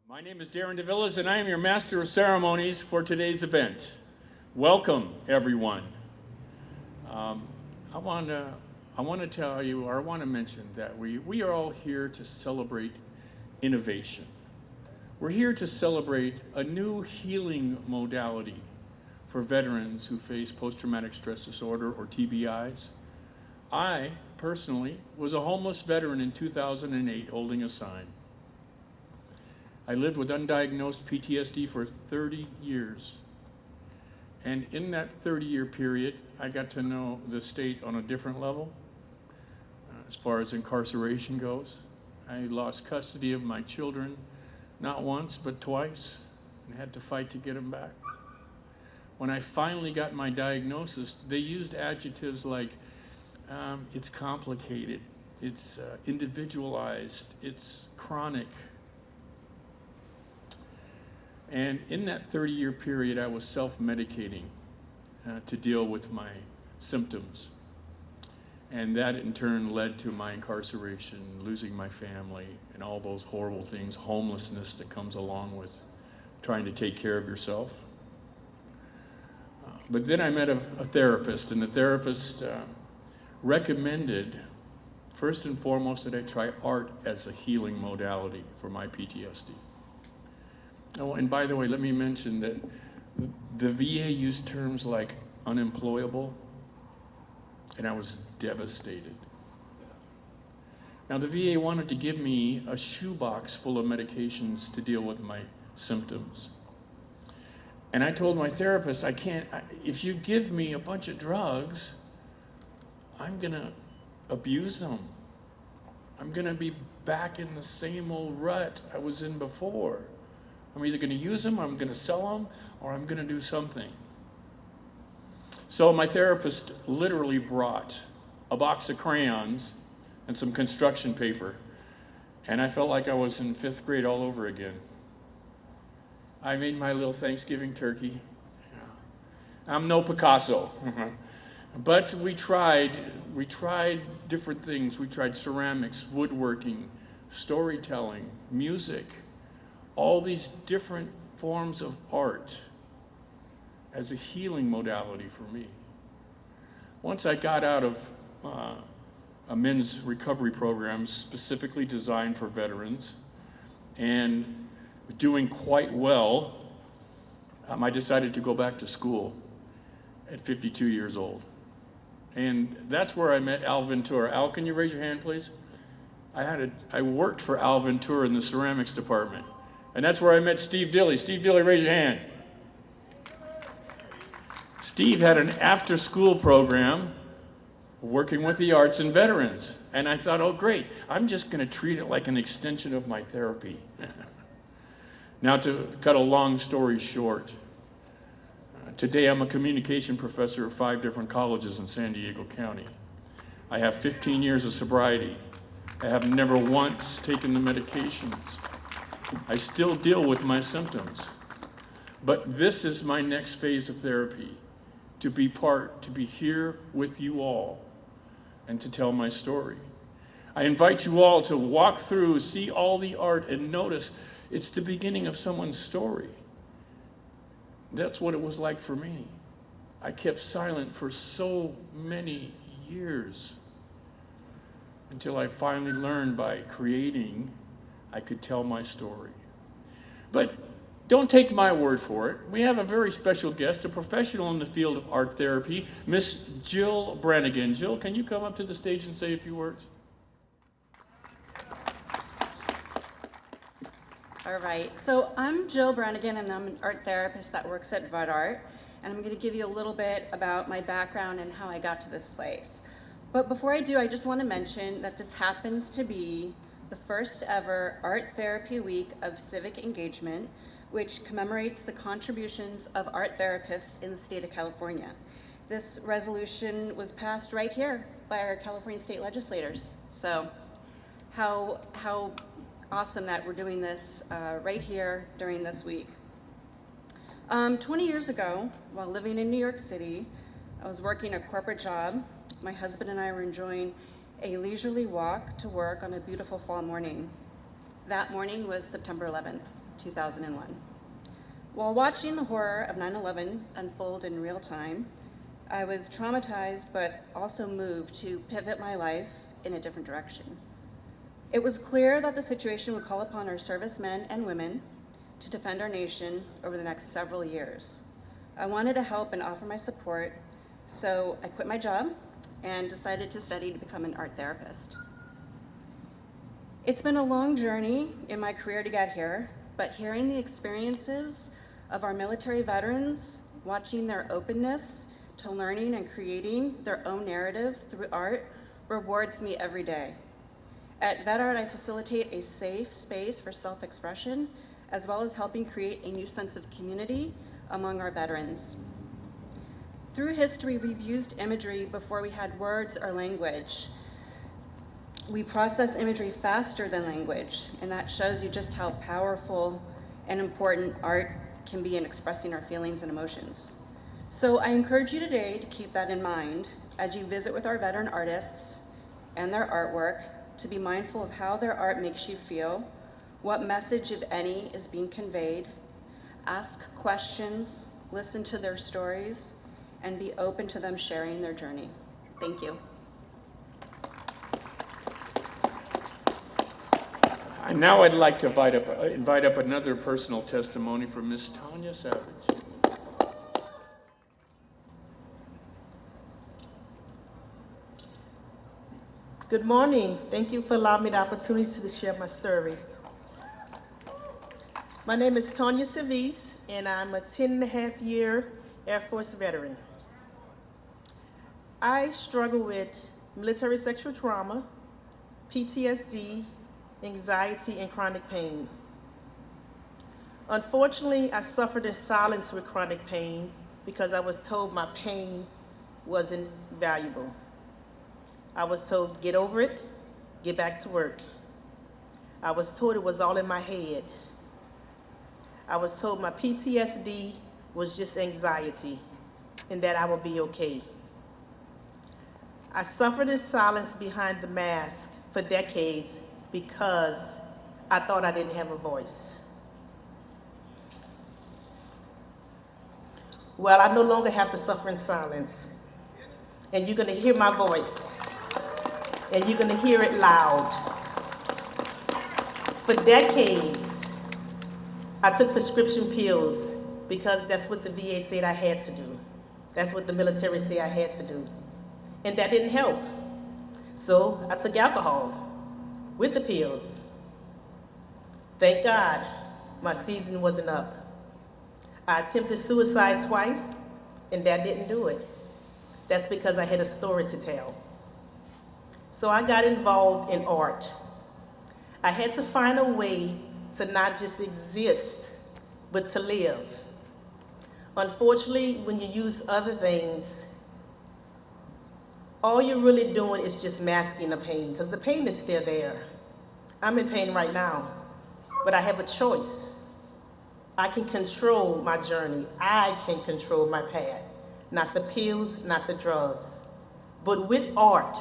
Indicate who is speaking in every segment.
Speaker 1: My name is Daron Devillez, and I am your Master of Ceremonies for today's event. Welcome, everyone. I want to tell you, or I want to mention that we are all here to celebrate innovation. We're here to celebrate a new healing modality for veterans who face post-traumatic stress disorder, or TBIs. I, personally, was a homeless veteran in 2008 holding a sign. I lived with undiagnosed PTSD for 30 years. And in that 30-year period, I got to know the state on a different level. As far as incarceration goes, I lost custody of my children, not once, but twice, and had to fight to get them back. When I finally got my diagnosis, they used adjectives like, it's complicated, it's individualized, it's chronic. And in that 30-year period, I was self-medicating to deal with my symptoms. And that in turn led to my incarceration, losing my family, and all those horrible things, homelessness that comes along with trying to take care of yourself. But then I met a therapist, and the therapist recommended, first and foremost, that I try art as a healing modality for my PTSD. Oh, and by the way, let me mention that the VA used terms like unemployable, and I was devastated. Now, the VA wanted to give me a shoebox full of medications to deal with my symptoms. And I told my therapist, if you give me a bunch of drugs, I'm gonna abuse them. I'm gonna be back in the same old rut I was in before. I'm either gonna use them, or I'm gonna sell them, or I'm gonna do something. So my therapist literally brought a box of crayons and some construction paper, and I felt like I was in 5th grade all over again. I made my little Thanksgiving turkey. I'm no Picasso, but we tried different things. We tried ceramics, woodworking, storytelling, music, all these different forms of art as a healing modality for me. Once I got out of a men's recovery program specifically designed for veterans and doing quite well, I decided to go back to school at 52 years old. And that's where I met Al Ventura. Al, can you raise your hand, please? I worked for Al Ventura in the ceramics department. And that's where I met Steve Dilley. Steve Dilley, raise your hand. Steve had an after-school program working with the arts and veterans. And I thought, oh great, I'm just gonna treat it like an extension of my therapy. Now, to cut a long story short, today I'm a communication professor at 5 different colleges in San Diego County. I have 15 years of sobriety. I have never once taken the medications. I still deal with my symptoms. But this is my next phase of therapy, to be here with you all, and to tell my story. I invite you all to walk through, see all the art, and notice it's the beginning of someone's story. That's what it was like for me. I kept silent for so many years until I finally learned by creating, I could tell my story. But don't take my word for it. We have a very special guest, a professional in the field of art therapy, Miss Jill Brenegan. Jill, can you come up to the stage and say a few words?
Speaker 2: All right, so I'm Jill Brenegan, and I'm an art therapist that works at Vetart, and I'm going to give you a little bit about my background and how I got to this place. But before I do, I just want to mention that this happens to be the first ever Art Therapy Week of Civic Engagement, which commemorates the contributions of art therapists in the state of California. This resolution was passed right here by our California state legislators. So how awesome that we're doing this right here during this week. 20 years ago, while living in New York City, I was working a corporate job. My husband and I were enjoying a leisurely walk to work on a beautiful fall morning. That morning was September 11th, 2001. While watching the horror of 9/11 unfold in real time, I was traumatized but also moved to pivot my life in a different direction. It was clear that the situation would call upon our servicemen and women to defend our nation over the next several years. I wanted to help and offer my support, so I quit my job and decided to study to become an art therapist. It's been a long journey in my career to get here, but hearing the experiences of our military veterans, watching their openness to learning and creating their own narrative through art rewards me every day. At Vetart, I facilitate a safe space for self-expression, as well as helping create a new sense of community among our veterans. Through history, we've used imagery before we had words or language. We process imagery faster than language, and that shows you just how powerful and important art can be in expressing our feelings and emotions. So I encourage you today to keep that in mind as you visit with our veteran artists and their artwork, to be mindful of how their art makes you feel, what message, if any, is being conveyed. Ask questions, listen to their stories, and be open to them sharing their journey. Thank you.
Speaker 1: And now I'd like to invite up another personal testimony from Miss Tonya Savice.
Speaker 3: Good morning. Thank you for allowing me the opportunity to share my story. My name is Tonya Savice, and I'm a 10-and-a-half-year Air Force veteran. I struggle with military sexual trauma, PTSD, anxiety, and chronic pain. Unfortunately, I suffered in silence with chronic pain because I was told my pain wasn't valuable. I was told, get over it, get back to work. I was told it was all in my head. I was told my PTSD was just anxiety and that I would be okay. I suffered in silence behind the mask for decades because I thought I didn't have a voice. Well, I no longer have to suffer in silence, and you're going to hear my voice, and you're going to hear it loud. For decades, I took prescription pills because that's what the VA said I had to do. That's what the military said I had to do. And that didn't help. So I took alcohol with the pills. Thank God my season wasn't up. I attempted suicide twice, and that didn't do it. That's because I had a story to tell. So I got involved in art. I had to find a way to not just exist, but to live. Unfortunately, when you use other things, all you're really doing is just masking the pain, because the pain is still there. I'm in pain right now, but I have a choice. I can control my journey. I can control my path. Not the pills, not the drugs. But with art,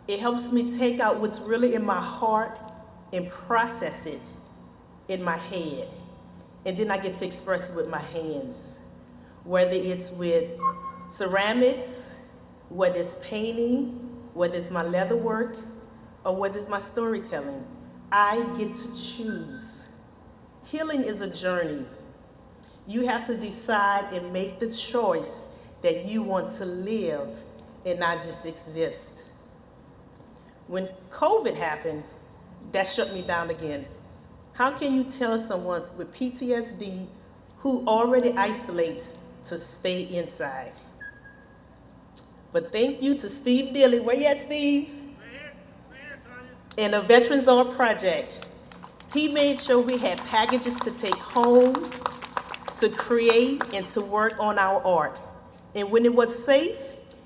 Speaker 3: it helps me take out what's really in my heart and process it in my head. And then I get to express it with my hands. Whether it's with ceramics, whether it's painting, whether it's my leather work, or whether it's my storytelling, I get to choose. Healing is a journey. You have to decide and make the choice that you want to live and not just exist. When COVID happened, that shut me down again. How can you tell someone with PTSD who already isolates to stay inside? But thank you to Steve Dilly. Where you at, Steve? And the Veterans Art Project. He made sure we had packages to take home, to create, and to work on our art. And when it was safe,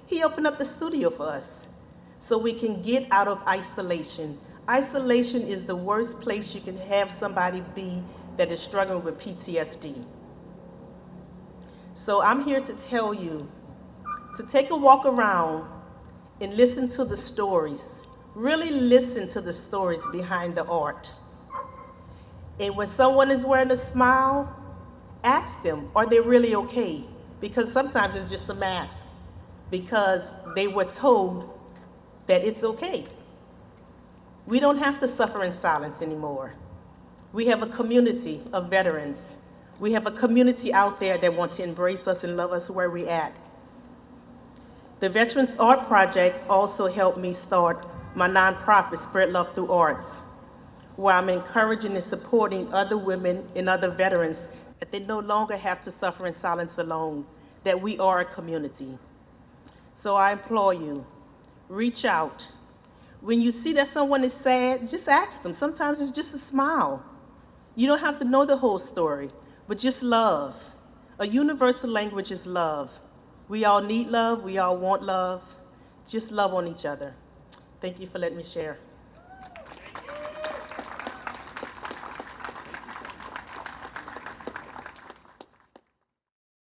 Speaker 3: he opened up the studio for us so we can get out of isolation. Isolation is the worst place you can have somebody be that is struggling with PTSD. So I'm here to tell you to take a walk around and listen to the stories. Really listen to the stories behind the art. And when someone is wearing a smile, ask them, are they really okay? Because sometimes it's just a mask, because they were told that it's okay. We don't have to suffer in silence anymore. We have a community of veterans. We have a community out there that wants to embrace us and love us where we're at. The Veterans Art Project also helped me start my nonprofit, Spread Love Through Arts, where I'm encouraging and supporting other women and other veterans that they no longer have to suffer in silence alone, that we are a community. So I implore you, reach out. When you see that someone is sad, just ask them. Sometimes it's just a smile. You don't have to know the whole story, but just love. A universal language is love. We all need love. We all want love. Just love on each other. Thank you for letting me share.